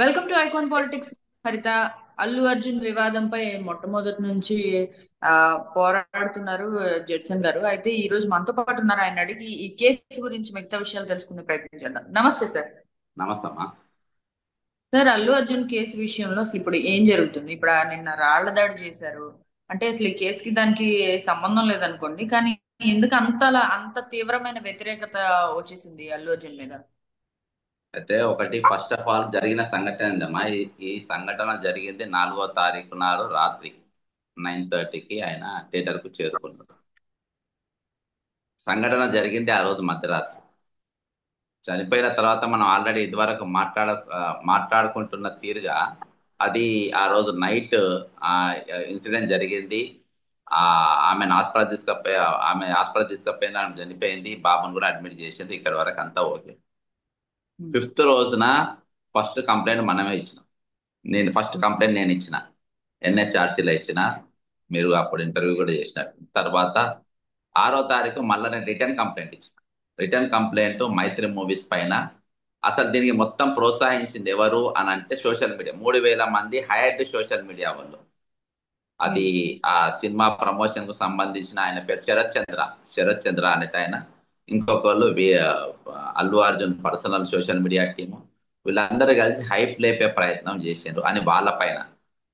Welcome to icon politics. హరిత. అల్లు అర్జున్ వివాదంపై మొట్టమొదటి నుంచి ఆ పోరాడుతున్నారు జడ్సన్ గారు. అయితే ఈ రోజు మనతో పాటు ఉన్నారు. ఆయన అడిగి ఈ కేసు గురించి మిగతా విషయాలు తెలుసుకునే ప్రయత్నం చేద్దాం. నమస్తే సార్. నమస్తే అమ్మా. సార్, అల్లు అర్జున్ కేసు విషయంలో అసలు ఇప్పుడు ఏం జరుగుతుంది? ఇప్పుడు నిన్న రాళ్ల దాడి చేశారు. అంటే అసలు ఈ కేసుకి దానికి సంబంధం లేదనుకోండి, కానీ ఎందుకు అంత తీవ్రమైన వ్యతిరేకత వచ్చేసింది అల్లు అర్జున్ మీద? అయితే ఒకటి ఫస్ట్ ఆఫ్ ఆల్ జరిగిన సంఘటన ఏందమ్మా, ఈ సంఘటన జరిగింది 4వ తారీఖు నాడు రాత్రి 9:30కి ఆయన థియేటర్ కు చేరుకున్నాడు. సంఘటన జరిగింది ఆ రోజు మధ్యరాత్రి. చనిపోయిన తర్వాత మనం ఆల్రెడీ ఇదివరకు మాట్లాడుకుంటున్న తీరుగా అది ఆ రోజు నైట్ ఆ ఇన్సిడెంట్ జరిగింది. ఆ ఆమెను హాస్పిటల్ తీసుకపోయి ఆమె హాస్పిటల్ తీసుకపోయిన ఆమె చనిపోయింది. బాబుని కూడా అడ్మిట్ చేసింది. ఇక్కడ వరకు అంతా ఓకే. ఫిఫ్త్ రోజున ఫస్ట్ కంప్లైంట్ మనమే ఇచ్చినాం. ఫస్ట్ కంప్లైంట్ నేను ఇచ్చిన, ఎన్హెచ్ఆర్సీలో ఇచ్చిన. మీరు అప్పుడు ఇంటర్వ్యూ కూడా చేసినట్టు. తర్వాత 6వ తారీఖు మళ్ళీ నేను రిటర్న్ కంప్లైంట్ ఇచ్చిన. రిటర్న్ కంప్లైంట్ మైత్రి మూవీస్ పైన. అసలు దీనికి మొత్తం ప్రోత్సహించింది ఎవరు అని అంటే సోషల్ మీడియా. 3,000 మంది హైయర్డ్ సోషల్ మీడియా వాళ్ళు. అది ఆ సినిమా ప్రమోషన్ కు సంబంధించిన ఆయన పేరు శరత్ చంద్ర అనేట ఆయన. ఇంకొకళ్ళు Allu Arjun personal social media team. వీళ్ళందరూ కలిసి హైప్ లేపే ప్రయత్నం చేసిండ్రు అని వాళ్ళ పైన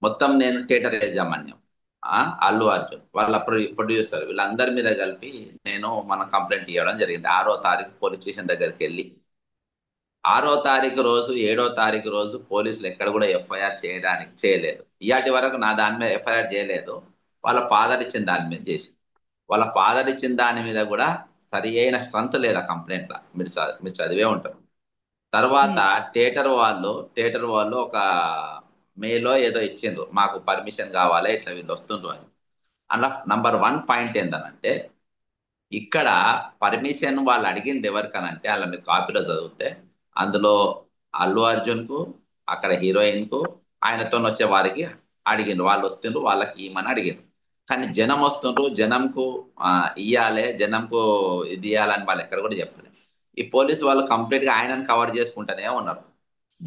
మొత్తం నేను థియేటర్ యాజమాన్యం, ఆ అల్లు అర్జున్ వాళ్ళ ప్రొడ్యూసర్ వీళ్ళందరి మీద కలిపి నేను మన కంప్లైంట్ ఇవ్వడం జరిగింది. 6వ తారీఖు పోలీస్ స్టేషన్ దగ్గరికి వెళ్ళి 6వ తారీఖు రోజు 7వ తారీఖు రోజు పోలీసులు ఎక్కడ కూడా ఎఫ్ఐఆర్ చేయలేదు. ఇయాటి వరకు నా దాని మీద ఎఫ్ఐఆర్ చేయలేదు. వాళ్ళ ఫాదర్ ఇచ్చిన దాని మీద చేసి, వాళ్ళ ఫాదర్ ఇచ్చిన దాని మీద కూడా సరి అయిన స్ట్రెంత్ లేదు ఆ కంప్లైంట్ లా. మీరు చదివే ఉంటారు. తర్వాత థియేటర్ వాళ్ళు ఒక మేలో ఏదో ఇచ్చిండ్రు, మాకు పర్మిషన్ కావాలి ఇట్లా వీళ్ళు వస్తుండ్రు అని. అలా నంబర్ 1 పాయింట్ ఏంటనంటే, ఇక్కడ పర్మిషన్ వాళ్ళు అడిగింది ఎవరికనంటే, అలా మీరు కాపీలో చదివితే అందులో అల్లు అర్జున్ కు, అక్కడ హీరోయిన్ కు, ఆయనతో వచ్చే వారికి అడిగిండ్రు. వాళ్ళు వస్తుండ్రు, వాళ్ళకి ఇవ్వమని అడిగిండ్రు. కానీ జనం వస్తుండ్రు, జనంకు ఇయ్యాలి, జనంకు ఇది ఇయ్యాలని వాళ్ళు ఎక్కడ కూడా చెప్పలేదు. ఈ పోలీసు వాళ్ళు కంప్లీట్ గా ఆయనను కవర్ చేసుకుంటూనే ఉన్నారు.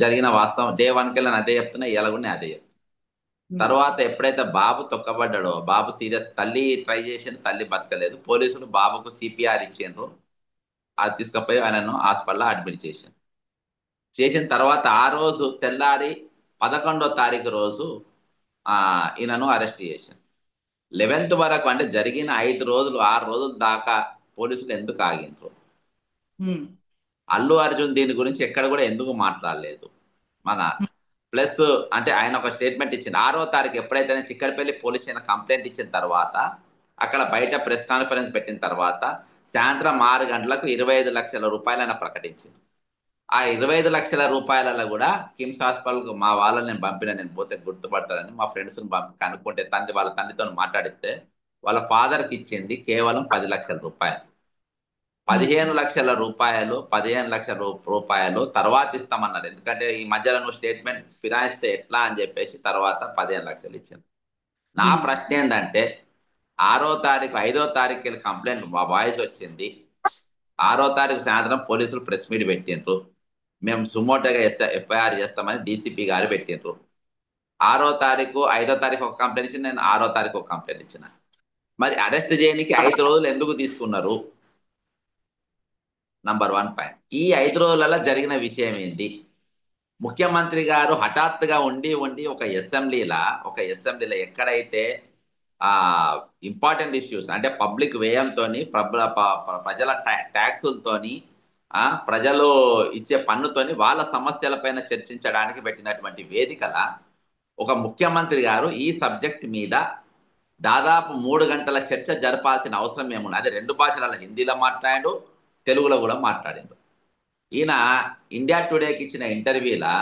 జరిగిన వాస్తవం డే 1 కెళ్ళి అదే చెప్తున్నా, ఇలా కూడా నేను అదే చెప్తున్నా. తర్వాత ఎప్పుడైతే బాబు తొక్కబడ్డాడో, బాబు సీరియస్, తల్లి ట్రై చేసింది, తల్లి బతకలేదు. పోలీసులు బాబుకు సిపిఆర్ ఇచ్చిండ్రు. అది తీసుకుపోయి ఆయనను హాస్పిటల్లో అడ్మిట్ చేసిన తర్వాత ఆ రోజు తెల్లారి 11వ తారీఖు రోజు ఆ ఈయనను అరెస్ట్ చేశారు. 11th వరకు అంటే జరిగిన 5 రోజులు 6 రోజుల దాకా పోలీసులు ఎందుకు ఆగిండ్రు? అల్లు అర్జున్ దీని గురించి ఎక్కడ కూడా ఎందుకు మాట్లాడలేదు? మన ప్లస్ అంటే ఆయన ఒక స్టేట్మెంట్ ఇచ్చింది. 6వ తారీఖు ఎప్పుడైతే చిక్కడపల్లి పోలీస్ స్టేషన్ కంప్లైంట్ ఇచ్చిన తర్వాత, అక్కడ బయట ప్రెస్ కాన్ఫరెన్స్ పెట్టిన తర్వాత సాయంత్రం 6 గంటలకు 25 లక్షల రూపాయలు ఆయన ప్రకటించింది. ఆ 25 లక్షల రూపాయలలో కూడా కిమ్స్ హాస్పిటల్ మా వాళ్ళని నేను పోతే గుర్తుపడతారని మా ఫ్రెండ్స్ కనుక్కుంటే, వాళ్ళ తండ్రితో మాట్లాడిస్తే వాళ్ళ ఫాదర్కి ఇచ్చింది కేవలం 10 లక్షల రూపాయలు. 15 లక్షల రూపాయలు తర్వాత ఇస్తామన్నారు. ఎందుకంటే ఈ మధ్యలో నువ్వు స్టేట్మెంట్ ఫిరాయిస్తే ఎట్లా అని చెప్పేసి తర్వాత 15 లక్షలు ఇచ్చింది. నా ప్రశ్న ఏంటంటే, 6వ తారీఖు 5వ తారీఖు వెళ్ళి కంప్లైంట్ మా వాయిస్ వచ్చింది. 6వ తారీఖు సాయంత్రం పోలీసులు ప్రెస్ మీట్ పెట్టిండ్రు. మేము సుమోటోగా ఎఫ్ఐఆర్ చేస్తామని డీసీపీ గారు పెట్టిండ్రు. 6వ తారీఖు 5వ తారీఖు ఒక కంప్లైంట్ ఇచ్చింది, నేను 6వ తారీఖు ఒక కంప్లైంట్ ఇచ్చిన. మరి అరెస్ట్ చేయడానికి 5 రోజులు ఎందుకు తీసుకున్నారు? Number 1 point. ఈ 5 రోజులలో జరిగిన విషయం ఏంటి? ముఖ్యమంత్రి గారు హఠాత్తుగా ఉండి ఉండి ఒక అసెంబ్లీలో ఎక్కడైతే ఆ ఇంపార్టెంట్ ఇష్యూస్ అంటే పబ్లిక్ వ్యయంతోని, ప్రజల ట్యాక్సులతోని, ప్రజలు ఇచ్చే పన్నుతోని వాళ్ళ సమస్యలపైన చర్చించడానికి పెట్టినటువంటి వేదికల ఒక ముఖ్యమంత్రి గారు ఈ సబ్జెక్ట్ మీద దాదాపు 3 గంటల చర్చ జరపాల్సిన అవసరం ఏముంది? అది 2 భాషలలో, హిందీలో మాట్లాడాడు, తెలుగులో కూడా మాట్లాడిండు. ఈయన ఇండియా టుడేకి ఇచ్చిన ఇంటర్వ్యూలా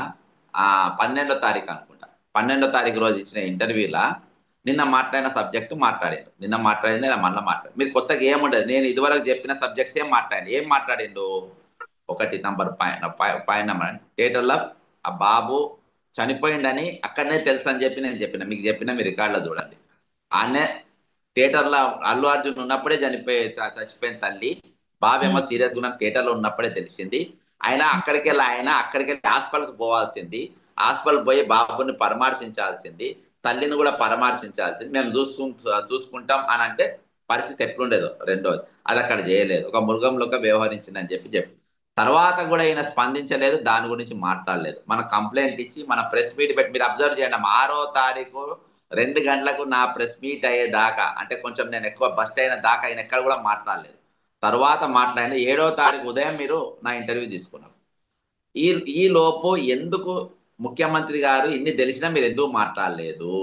12వ తారీఖు అనుకుంటా, 12వ తారీఖు రోజు ఇచ్చిన ఇంటర్వ్యూలా నిన్న మాట్లాడిన సబ్జెక్టు మాట్లాడిండు. నిన్న మాట్లాడింది ఇలా మళ్ళీ మాట్లాడు. మీరు కొత్తగా ఏముండదు, నేను ఇదివరకు చెప్పిన సబ్జెక్ట్స్ ఏం మాట్లాడిండు? ఒకటి పాయింట్ నెంబర్ థియేటర్లో ఆ బాబు చనిపోయిందని అక్కడనే తెలుసు అని చెప్పి నేను మీకు చెప్పిన మీ రికార్డులో చూడండి. ఆనే థియేటర్లో అల్లు అర్జున్ ఉన్నప్పుడే చచ్చిపోయిన తల్లి, బాబేమో సీరియస్ గా థియేటర్లో ఉన్నప్పుడే తెలిసింది. ఆయన అక్కడికి వెళ్ళి హాస్పిటల్కి పోవాల్సింది. హాస్పిటల్ పోయి బాబుని పరామర్శించాల్సింది, తల్లిని కూడా పరామర్శించాల్సింది, మేము చూసుకుంటాం అని అంటే పరిస్థితి ఎట్లుండేదో. రెండోది అది అక్కడ చేయలేదు, ఒక మృగంలోకి వ్యవహరించిందని చెప్పి తర్వాత కూడా ఈయన స్పందించలేదు, దాని గురించి మాట్లాడలేదు. మన కంప్లైంట్ ఇచ్చి మన ప్రెస్ మీట్ పెట్టి మీరు అబ్జర్వ్ చేయండి, 6వ తారీఖు 2 గంటలకు నా ప్రెస్ మీట్ అయ్యేదాకా, అంటే కొంచెం నేను ఎక్కువ బస్ట్ అయిన దాకా ఆయన ఎక్కడ కూడా మాట్లాడలేదు. తర్వాత మాట్లాడిన 7వ తారీఖు ఉదయం మీరు నా ఇంటర్వ్యూ తీసుకున్నారు. ఈ ఈ లోపు ఎందుకు ముఖ్యమంత్రి గారు ఇన్ని తెలిసినా మీరు ఎందుకు మాట్లాడలేదు?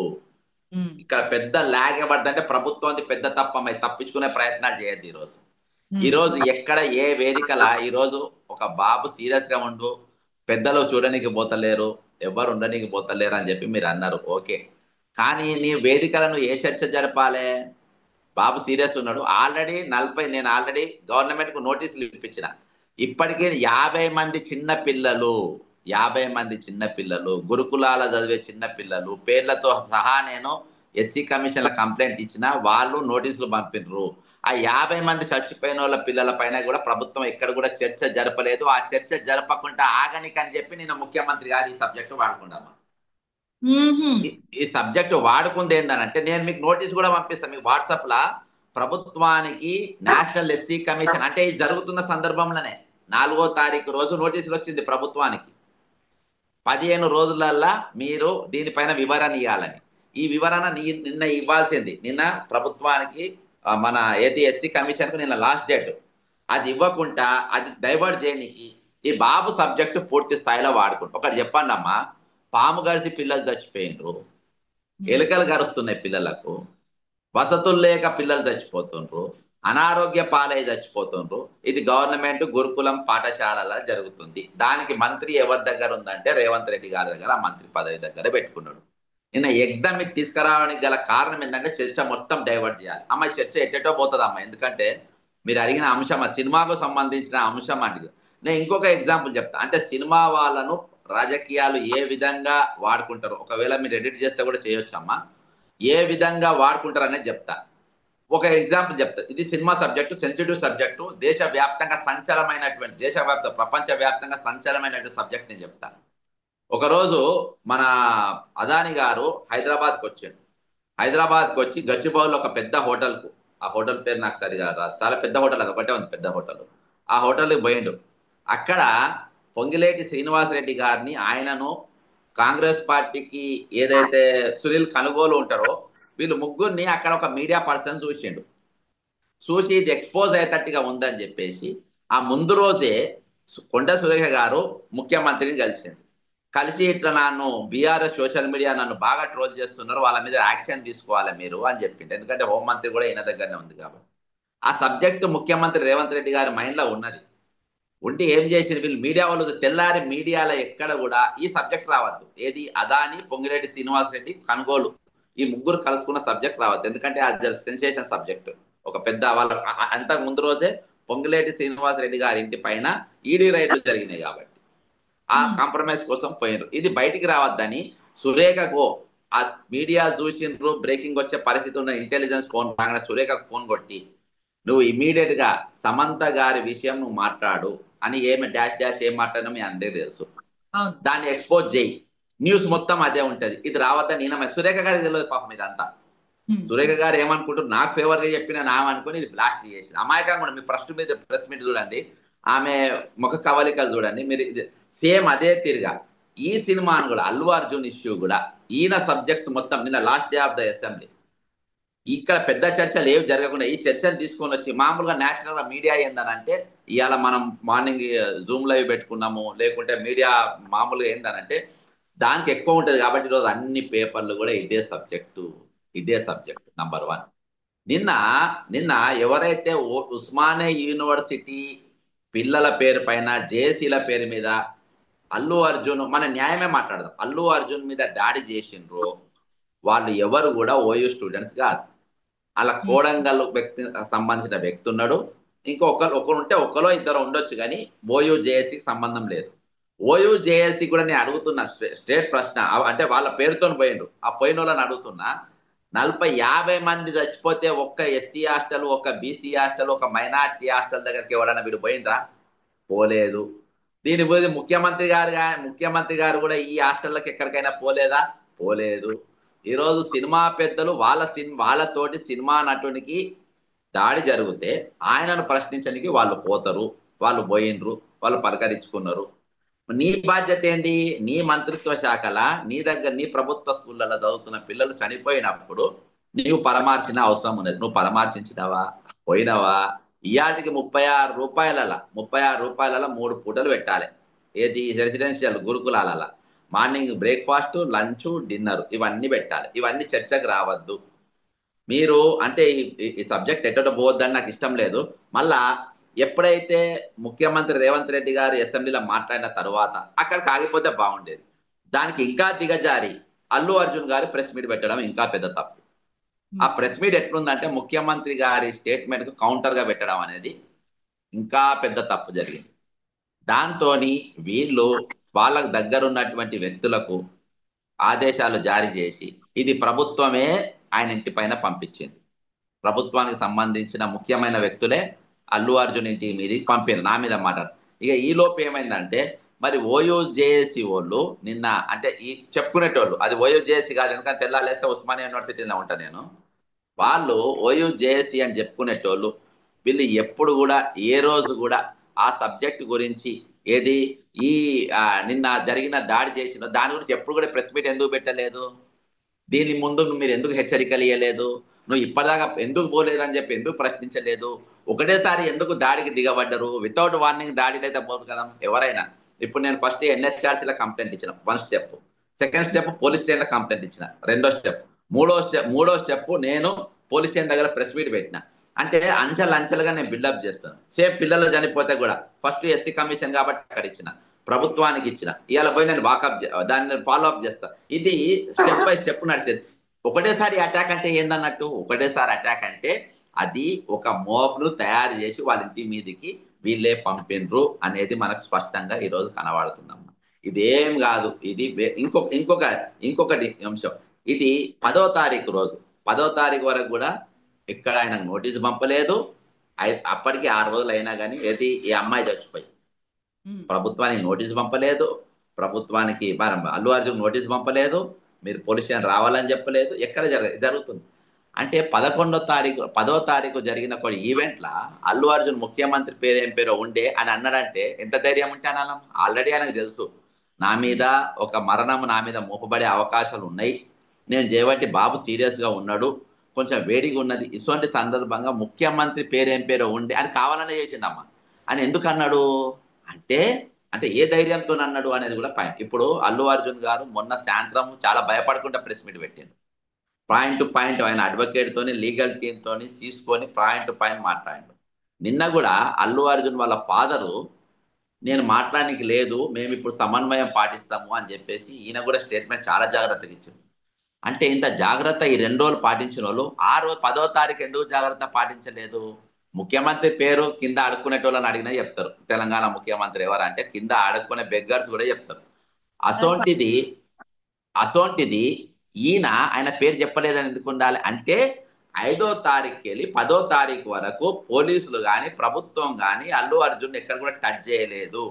ఉమ్, ఇక్కడ పెద్ద లాగ్ ఇవ్వబడుతుంటే ప్రభుత్వం పెద్ద తప్పమై తప్పించుకునే ప్రయత్నాలు చేయద్దు. ఈ ఉమ్, రోజు ఎక్కడ ఏ వేదికల ఈ రోజు ఒక బాబు సీరియస్ గా ఉండు, పెద్దలు చూడడానికి పోతలేరు, ఎవరు ఉండడానికి పోతలేరు అని చెప్పి మీరు అన్నారు, ఓకే. కానీ నీ వేదికలను ఏ చర్చ జరపాలి? బాబు సీరియస్ ఉన్నాడు, నేను ఆల్రెడీ గవర్నమెంట్ కు నోటీసులు ఇప్పించిన. ఇప్పటికే 50 మంది చిన్న పిల్లలు, 50 మంది చిన్న పిల్లలు, గురుకులాల చదివే చిన్న పిల్లలు పేర్లతో సహా నేను ఎస్సీ కమిషన్ల కంప్లైంట్ ఇచ్చిన, వాళ్ళు నోటీసులు పంపినరు. ఆ 50 మంది చచ్చిపోయిన వాళ్ళ పిల్లల పైన కూడా ప్రభుత్వం ఎక్కడ కూడా చర్చ జరపలేదు. ఆ చర్చ జరపకుండా ఆగనికని చెప్పి నేను ముఖ్యమంత్రి గారు ఈ సబ్జెక్టు వాడుకున్నాను. ఉమ్హుం. ఈ సబ్జెక్ట్ వాడుకుంది ఏంటంటే, నేను మీకు నోటీస్ కూడా పంపిస్తాను మీకు వాట్సాప్ లా. ప్రభుత్వానికి నేషనల్ ఎస్సీ కమిషన్ అంటే ఇది జరుగుతున్న సందర్భంలోనే 4వ తారీఖు రోజు నోటీసులు వచ్చింది ప్రభుత్వానికి, 15 రోజులల్లా మీరు దీనిపైన వివరణ ఇవ్వాలని. ఈ వివరణ నిన్న ఇవ్వాల్సింది, నిన్న ప్రభుత్వానికి మన ఏది ఎస్సీ కమిషన్ కు నిన్న లాస్ట్ డేట్. అది ఇవ్వకుండా అది డైవర్ట్ చేయడానికి ఈ బాబు సబ్జెక్టు పూర్తి స్థాయిలో వాడుకుంటాం. ఒకటి చెప్పండి అమ్మా, పాము గడిచి పిల్లలు చచ్చిపోయినరు, ఉమ్, ఎలుకలు గరుస్తున్నాయి పిల్లలకు, వసతులు లేక పిల్లలు చచ్చిపోతుండ్రు, అనారోగ్య పాలై చచ్చిపోతుండ్రు. ఇది గవర్నమెంట్ గురుకులం పాఠశాలల జరుగుతుంది. దానికి మంత్రి ఎవరి దగ్గర ఉందంటే రేవంత్ రెడ్డి గారి దగ్గర, ఆ మంత్రి పదవి దగ్గర పెట్టుకున్నాడు. నిన్న ఎగ్దమ్ మీకు తీసుకురావడానికి గల కారణం ఏంటంటే చర్చ మొత్తం డైవర్ట్ చేయాలి. అమ్మాయి చర్చ ఎట్టేటో పోతుంది అమ్మ, ఎందుకంటే మీరు అడిగిన అంశం ఆ సినిమాకు సంబంధించిన అంశం అంటే. నేను ఇంకొక ఎగ్జాంపుల్ చెప్తా, అంటే సినిమా వాళ్ళను రాజకీయాలు ఏ విధంగా వాడుకుంటారు, ఒకవేళ మీరు ఎడిట్ చేస్తే కూడా చేయొచ్చమ్మా, ఏ విధంగా వాడుకుంటారు అనేది చెప్తా. ఒక ఎగ్జాంపుల్ చెప్తా, ఇది సినిమా సబ్జెక్టు, సెన్సిటివ్ సబ్జెక్టు, ప్రపంచ వ్యాప్తంగా సంచలనమైనటువంటి సబ్జెక్ట్ నేను చెప్తాను. ఒకరోజు మన అదాని గారు హైదరాబాద్కి వచ్చాడు. హైదరాబాద్కి వచ్చి గచ్చిబౌలిలో ఒక పెద్ద హోటల్కు, ఆ హోటల్ పేరు నాకు సరిగా రాదు, చాలా పెద్ద హోటల్, అది ఒకటే ఉంది పెద్ద హోటల్. ఆ హోటల్కి పోయిండు. అక్కడ పొంగిలేటి శ్రీనివాసరెడ్డి గారిని, ఆయనను, కాంగ్రెస్ పార్టీకి ఏదైతే సునీల్ కనుగోలు ఉంటారో వీళ్ళు ముగ్గురిని అక్కడ ఒక మీడియా పర్సన్ చూసిండు. చూసి ఇది ఎక్స్పోజ్ అయ్యేటట్టుగా ఉందని చెప్పేసి ఆ ముందు రోజే కొండ సురేఖ గారు ముఖ్యమంత్రిని కలిసింది. కలిసి ఇట్లా నన్ను బీఆర్ఎస్ సోషల్ మీడియా నన్ను బాగా ట్రోల్ చేస్తున్నారు, వాళ్ళ మీద యాక్షన్ తీసుకోవాలి మీరు అని చెప్పింది. ఎందుకంటే హోంమంత్రి కూడా ఈయన దగ్గరనే ఉంది కాబట్టి ఆ సబ్జెక్టు ముఖ్యమంత్రి రేవంత్ రెడ్డి గారి మైండ్ లో ఉన్నది. ఉంటే ఏం చేసింది, వీళ్ళు మీడియా వాళ్ళు తెల్లారి మీడియాలో ఎక్కడ కూడా ఈ సబ్జెక్ట్ రావద్దు, ఏది అదాని పొంగిరెడ్డి శ్రీనివాసరెడ్డి కనుగోలు ఈ ముగ్గురు కలుసుకున్న సబ్జెక్ట్ రావద్దు, ఎందుకంటే అది సెన్సేషన్ సబ్జెక్ట్. ఒక పెద్ద వాళ్ళ అంతకు ముందు రోజే పొంగిలేటి శ్రీనివాసరెడ్డి గారి ఇంటి పైన ఈడీ రైడ్లు జరిగినాయి కాబట్టి ఆ ఉమ్, కాంప్రమైజ్ కోసం పోయినరు. ఇది బయటికి రావద్దని సురేఖకు ఆ మీడియా చూసిండ్రు, బ్రేకింగ్ వచ్చే పరిస్థితి ఉన్న ఇంటెలిజెన్స్ ఫోన్ రాగానే సురేఖకు ఫోన్ కొట్టి నువ్వు ఇమీడియట్ గా సమంత గారి విషయం నువ్వు మాట్లాడు అని, ఏమి డాష్ డాష్ ఏం మాట్లాడడం మీ అందరికీ తెలుసు, అవును. దాన్ని ఎక్స్పోజ్ చేయి, న్యూస్ మొత్తం అదే ఉంటది, ఇది రావద్దని ఈయన సురేఖ గారికి తెలియదు పాపం ఇదంతా. ఉమ్, సురేఖ గారు ఏమనుకుంటారు, నాకు ఫేవర్ గా చెప్పిన నా అనుకుని ఇది బ్లాస్ట్ చేసింది. అమాయకంగా కూడా మీ ప్రెస్ మీట్ చూడండి, ఆమె ముఖ కవలికలు చూడండి మీరు, సేమ్ అదే తీరుగా ఈ సినిమాను కూడా అల్లు అర్జున్ ఇష్యూ కూడా ఈయన సబ్జెక్ట్స్ మొత్తం నిన్న last day of the assembly ఇక్కడ పెద్ద చర్చలు ఏవి జరగకుండా ఈ చర్చలు తీసుకొని వచ్చి మామూలుగా నేషనల్ మీడియా ఏందనంటే, ఇవాళ మనం మార్నింగ్ జూమ్ లైవ్ పెట్టుకున్నాము, లేకుంటే మీడియా మామూలుగా ఏందనంటే దానికి ఎక్కువ ఉంటుంది కాబట్టి ఈరోజు అన్ని పేపర్లు కూడా ఇదే సబ్జెక్టు నంబర్ 1. నిన్న నిన్న ఎవరైతే ఉస్మానియా యూనివర్సిటీ పిల్లల పేరు పైన జేసీల పేరు మీద అల్లు అర్జున్, మన న్యాయమే మాట్లాడదాం, అల్లు అర్జున్ మీద దాడి చేసిండ్రో వాళ్ళు ఎవరు కూడా ఓయూ స్టూడెంట్స్ కాదు. అలా ఉమ్, కోడంగల్ వ్యక్తి సంబంధించిన వ్యక్తి ఉన్నాడు, ఒకరు ఉంటే ఒకరో ఇద్దరు ఉండొచ్చు, కానీ ఓయూ జేఏసీకి సంబంధం లేదు. ఓయూ జేఏసీ కూడా నేను అడుగుతున్నా స్ట్రేట్ ప్రశ్న, అంటే వాళ్ళ పేరుతో పోయిండు, ఆ పోయిన వాళ్ళని అడుగుతున్నా, 50 మంది చచ్చిపోతే ఒక్క ఎస్సీ హాస్టల్, ఒక బీసీ హాస్టల్, ఒక మైనార్టీ హాస్టల్ దగ్గరికి ఎవరైనా వీడు పోయిందా? పోలేదు. దీని గురించి ముఖ్యమంత్రి గారు కూడా ఈ హాస్టళ్ళకి ఎక్కడికైనా పోలేదా? పోలేదు. ఈరోజు సినిమా పెద్దలు వాళ్ళతోటి సినిమా నటునికి దాడి జరిగితే ఆయనను ప్రశ్నించడానికి వాళ్ళు పోతారు. వాళ్ళు పోయిండ్రు, వాళ్ళు పలకరించుకున్నారు. నీ బాధ్యత ఏంది? నీ మంత్రిత్వ శాఖల నీ ప్రభుత్వ స్కూళ్ళలో చదువుతున్న పిల్లలు చనిపోయినప్పుడు నీవు పరామర్శించిన అవసరం ఉన్నది. నువ్వు పరామర్శించినావా? పోయినావా? ఇయాటికి ముప్పై ఆరు రూపాయల 3 పూటలు పెట్టాలి. ఏది రెసిడెన్షియల్ గురుకులాల మార్నింగ్ బ్రేక్ఫాస్ట్, లంచ్, డిన్నర్ ఇవన్నీ పెట్టాలి. ఇవన్నీ చర్చకు రావద్దు. మీరు అంటే ఈ సబ్జెక్ట్ ఎట్టో పోవద్దని నాకు ఇష్టం లేదు. మళ్ళా ఎప్పుడైతే ముఖ్యమంత్రి రేవంత్ రెడ్డి గారు అసెంబ్లీలో మాట్లాడిన తర్వాత అక్కడికి ఆగిపోతే బాగుండేది. దానికి ఇంకా దిగజారి అల్లు అర్జున్ గారు ప్రెస్ మీట్ పెట్టడం ఇంకా పెద్ద తప్పు. ఆ ప్రెస్ మీట్ ఎట్లుందంటే ముఖ్యమంత్రి గారి స్టేట్మెంట్ కు కౌంటర్ గా పెట్టడం అనేది ఇంకా పెద్ద తప్పు జరిగింది. దాంతో వీళ్ళు వాళ్ళకు దగ్గరున్నటువంటి వ్యక్తులకు ఆదేశాలు జారీ చేసి ఇది ప్రభుత్వమే ఆయన ఇంటి పైన పంపించింది. ప్రభుత్వానికి సంబంధించిన ముఖ్యమైన వ్యక్తులే అల్లు అర్జున్ ఇంటి మీదకి పంపారు, నా మీద మాట్లాడు. ఇక ఈ లోపు ఏమైందంటే మరి ఓయూజేఏసీ వాళ్ళు నిన్న అంటే ఈ చెప్పుకునేటోళ్ళు, అది ఓయూజేఏసీ కాదు ఎందుకంటే తెల్లాలేస్తే ఉస్మానియా యూనివర్సిటీలో ఉంటా నేను. వాళ్ళు ఓయూజేఏసీ అని చెప్పుకునేటోళ్ళు వీళ్ళు ఎప్పుడు కూడా ఏ రోజు కూడా ఆ సబ్జెక్ట్ గురించి ఏది ఈ నిన్న జరిగిన దాడి చేసిన దాని గురించి ఎప్పుడు కూడా ప్రెస్ మీట్ ఎందుకు పెట్టలేదు? దీని ముందు మీరు ఎందుకు హెచ్చరికలు ఇవ్వలేదు? నువ్వు ఇప్పటిదాకా ఎందుకు పోలేదని చెప్పి ఎందుకు ప్రశ్నించలేదు? ఒకటేసారి ఎందుకు దాడికి దిగబడ్డరు? వితౌట్ వార్నింగ్ దాడికి అయితే పోదు కదా ఎవరైనా. ఇప్పుడు నేను ఫస్ట్ ఎన్హెచ్ఆర్సీలో కంప్లైంట్ ఇచ్చిన 1 స్టెప్, సెకండ్ స్టెప్ పోలీస్ స్టేషన్లో కంప్లైంట్ ఇచ్చిన 2వ స్టెప్, మూడో స్టెప్ నేను పోలీస్ స్టేషన్ దగ్గర ప్రెస్ మీట్ పెట్టిన. అంటే అంచెలుగా నేను బిల్డప్ చేస్తాను. సేమ్ పిల్లలు చనిపోతే కూడా ఫస్ట్ ఎస్సీ కమిషన్ కాబట్టి అక్కడ ఇచ్చిన, ప్రభుత్వానికి ఇచ్చిన, ఇవాళ పోయి నేను వాకప్ దాన్ని ఫాలో అప్ చేస్తా. ఇది స్టెప్ బై స్టెప్ నడిచేది. ఒకటేసారి అటాక్ అంటే ఏందన్నట్టు? ఒకటేసారి అటాక్ అంటే అది ఒక మోబ్ను తయారు చేసి వాళ్ళ ఇంటి మీదకి వీళ్ళే పంపిండ్రు అనేది మనకు స్పష్టంగా ఈరోజు కనబడుతుందమ్మా. ఇదేం కాదు. ఇది ఇంకొకటి అంశం. ఇది 10వ తారీఖు రోజు, 10వ తారీఖు వరకు కూడా ఇక్కడ ఆయనకు నోటీసు పంపలేదు. అప్పటికి 6 రోజులు అయినా కానీ ఏది ఈ అమ్మాయి చచ్చిపోయి ప్రభుత్వానికి నోటీసు పంపలేదు. ప్రభుత్వానికి అల్లు అర్జున్ నోటీసు పంపలేదు. మీరు పోలీస్ స్టేషన్ రావాలని చెప్పలేదు. ఎక్కడ జరుగుతుంది అంటే 10వ తారీఖు జరిగిన కొన్ని ఈవెంట్ల అల్లు అర్జున్ ముఖ్యమంత్రి పేరు ఏం పేరో ఉండే అని అన్నాడంటే ఎంత ధైర్యం ఉంటే అనాలం? ఆల్రెడీ ఆయనకు తెలుసు నా మీద ఒక మరణం నా మీద మోపబడే అవకాశాలు ఉన్నాయి, నేను చేయబట్టి బాబు సీరియస్ గా ఉన్నాడు, కొంచెం వేడిగా ఉన్నది, ఇటువంటి సందర్భంగా ముఖ్యమంత్రి పేరేం పేరో ఉండే అని కావాలనే చేసిండమ్మా అని ఎందుకు అన్నాడు అంటే అంటే ఏ ధైర్యంతో అన్నాడు అనేది కూడా పాయింట్. ఇప్పుడు అల్లు అర్జున్ గారు మొన్న సాయంత్రం చాలా భయపడకుండా ప్రెస్ మీట్ పెట్టాడు. పాయింట్ టు పాయింట్ ఆయన అడ్వకేట్ తోని లీగల్ టీమ్ తోని తీసుకొని పాయింట్ టు పాయింట్ మాట్లాడాడు. నిన్న కూడా అల్లు అర్జున్ వాళ్ళ ఫాదరు నేను మాట్లాడడానికి లేదు, మేము ఇప్పుడు సమన్వయం పాటిస్తాము అని చెప్పేసి ఈయన కూడా స్టేట్మెంట్ చాలా జాగ్రత్తగా ఇచ్చాడు. అంటే ఇంత జాగ్రత్త ఈ 2 రోజులు పాటించిన వాళ్ళు 10వ తారీఖు ఎందుకు జాగ్రత్త పాటించలేదు? ముఖ్యమంత్రి పేరు కింద అడుక్కునేటోళ్ళని అడిగినా చెప్తారు. తెలంగాణ ముఖ్యమంత్రి ఎవరు అంటే కింద అడుక్కునే బెగ్గర్స్ కూడా చెప్తారు. అసోంటిది అసోంటిది ఆయన పేరు చెప్పలేదని ఎందుకు ఉండాలి అంటే 5వ తారీఖుకి వెళ్ళి 10వ తారీఖు వరకు పోలీసులు కానీ ప్రభుత్వం కానీ అల్లు అర్జున్ ఎక్కడ కూడా టచ్ చేయలేదు.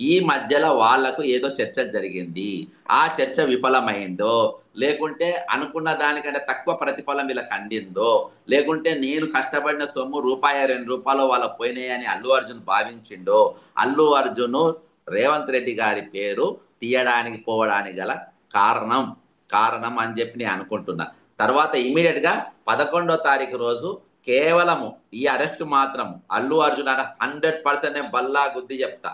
ఈ మధ్యలో వాళ్లకు ఏదో చర్చ జరిగింది, ఆ చర్చ విఫలమైందో, లేకుంటే అనుకున్న దానికంటే తక్కువ ప్రతిఫలం వీళ్ళకి అందిందో, లేకుంటే నేను కష్టపడిన సొమ్ము రూపాయి 2 రూపాయలు వాళ్ళకు పోయినాయని అల్లు అర్జున్ భావించిండో, అల్లు అర్జున్ రేవంత్ రెడ్డి గారి పేరు తీయడానికి పోవడానికి గల కారణం అని చెప్పి నేను అనుకుంటున్నా. తర్వాత ఇమీడియట్ గా 11వ తారీఖు రోజు కేవలము ఈ అరెస్ట్ మాత్రం అల్లు అర్జున్ 100% నేను బల్లా గుద్ది చెప్తా,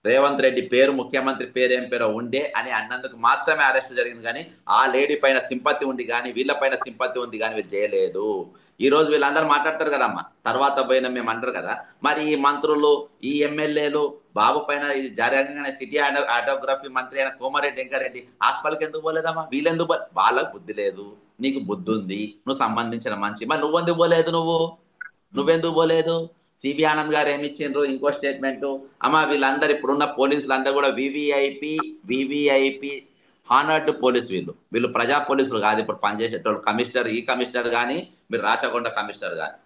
రేవంత్ రెడ్డి పేరు ముఖ్యమంత్రి పేరు ఏం పేరో ఉండే అని అన్నందుకు మాత్రమే అరెస్ట్ జరిగింది. కానీ ఆ లేడీ పైన సింపతి ఉంది కానీ వీళ్ళపైన సింపతి ఉంది కానీ వీళ్ళు చేయలేదు. ఈ రోజు వీళ్ళందరూ మాట్లాడతారు కదమ్మా, తర్వాత పోయిన మేము అంటారు కదా. మరి ఈ మంత్రులు ఈ ఎమ్మెల్యేలు బాబు పైన ఇది జరగగానే సిటీ ఆటోగ్రఫీ మంత్రి అయిన కోమారెడ్డి వెంకరెడ్డి హాస్పిటల్కి ఎందుకు పోలేదమ్మా? వీళ్ళెందుకు వాళ్ళకు బుద్ధి లేదు, నీకు బుద్ధి ఉంది, నువ్వు సంబంధించిన మనిషి, మరి నువ్వెందుకు పోలేదు? నువ్వెందుకు పోలేదు? సిబి ఆనంద్ గారు ఏమి ఇచ్చిండ్రు ఇంకో స్టేట్మెంట్, అమ్మా వీళ్ళందరూ ఇప్పుడున్న పోలీసులందరూ కూడా వివిఐపి హానర్డ్ పోలీసు, వీళ్ళు ప్రజా పోలీసులు కాదు ఇప్పుడు పనిచేసేటోళ్ళు. కమిషనర్ కానీ మీరు రాచకొండ కమిషనర్ కానీ,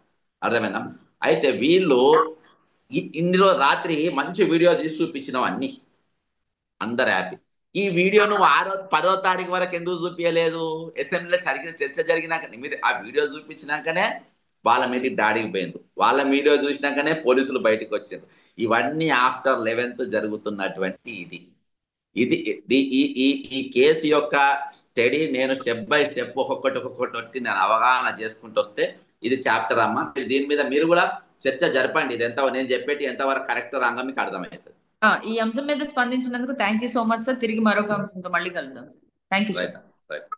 అర్థమైందా? అయితే వీళ్ళు ఇందులో రాత్రి మంచి వీడియో తీసి చూపించినావు అన్ని, అందరు హ్యాపీ. ఈ వీడియో నువ్వు 10వ తారీఖు వరకు ఎందుకు చూపించలేదు? అసెంబ్లీలో చర్చ జరిగినాక మీరు ఆ వీడియో చూపించినాకనే వాళ్ళ మీద దాడికి పోయిండ్రు, వాళ్ళ వీడియో చూసినాకనే పోలీసులు బయటకు వచ్చిండ్రు. ఇవన్నీ ఆఫ్టర్ 11th జరుగుతున్నటువంటి ఇది ఇది ఈ కేసు యొక్క స్టడీ నేను స్టెప్ బై స్టెప్ ఒక్కొక్కటి నేను అవగాహన చేసుకుంటూ వస్తే ఇది చాప్టర్ అమ్మ. మీరు దీని మీద మీరు కూడా చర్చ జరపండి. ఇది ఎంత నేను చెప్పేటి ఎంతవరకు కరెక్ట్ రాంగా మీకు అర్థమవుతుంది. ఈ అంశం మీద స్పందించినందుకు thank you so much sir. తిరిగి మరొక అంశంతో మళ్ళీ కలుద్దాం sir. Thank you sir. Right right.